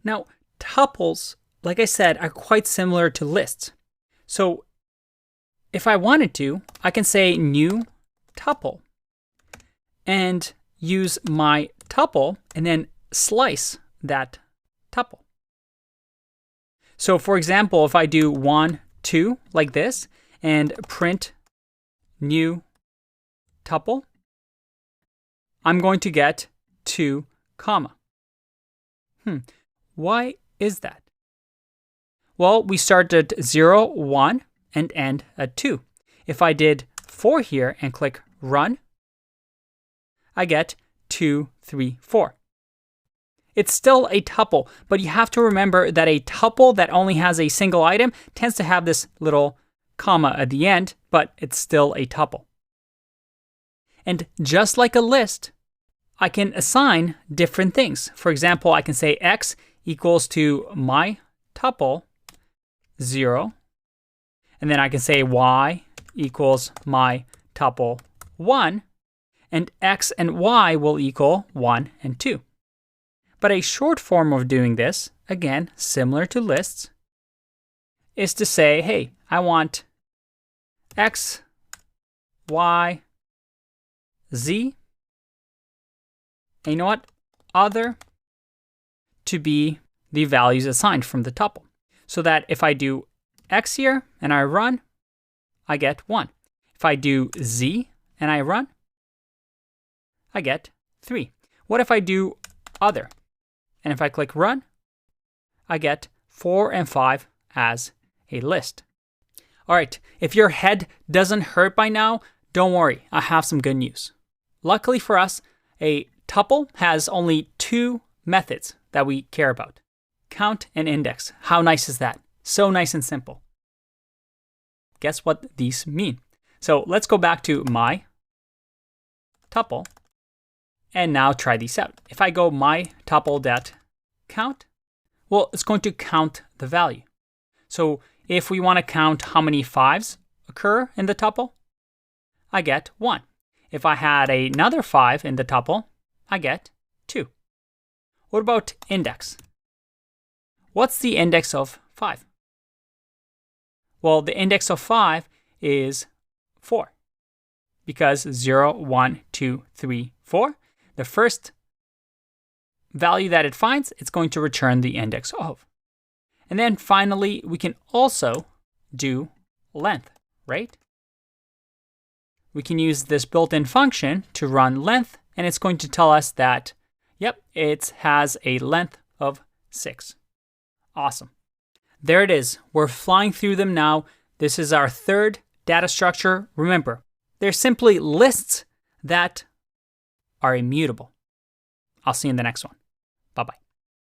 Now, tuples, like I said, are quite similar to lists. So if I wanted to, I can say new tuple and use my tuple and then slice that tuple. So for example, if I do 1, 2 like this and print new tuple, I'm going to get 2, comma. Why is that? Well, we start at 0, 1 and end at 2. If I did 4 here and click run, I get 2, 3, 4. It's still a tuple, but you have to remember that a tuple that only has a single item tends to have this little comma at the end, but it's still a tuple. And just like a list, I can assign different things. For example, I can say x equals to my tuple 0, and then I can say y equals my tuple 1, and x and y will equal 1 and 2. But a short form of doing this, again, similar to lists, is to say, hey, I want x, y, z, and you know what? Other to be the values assigned from the tuple. So that if I do x here and I run, I get 1. If I do z and I run, I get 3. What if I do other? And if I click run, I get 4 and 5 as a list. All right, if your head doesn't hurt by now, don't worry, I have some good news. Luckily for us, a tuple has only 2 methods that we care about: count and index. How nice is that? So nice and simple. Guess what these mean? So let's go back to my tuple and now try these out. If I go my tuple.count, well, it's going to count the value. So if we want to count how many 5s occur in the tuple, I get 1. If I had another 5 in the tuple, I get 2. What about index? What's the index of 5? Well, the index of 5 is 4. Because 0, 1, 2, 3, 4, the first value that it finds, it's going to return the index of. And then finally, we can also do length, right? We can use this built-in function to run length, and it's going to tell us that, yep, it has a length of 6. Awesome. There it is. We're flying through them now. This is our third data structure. Remember, they're simply lists that are immutable. I'll see you in the next one. Bye-bye.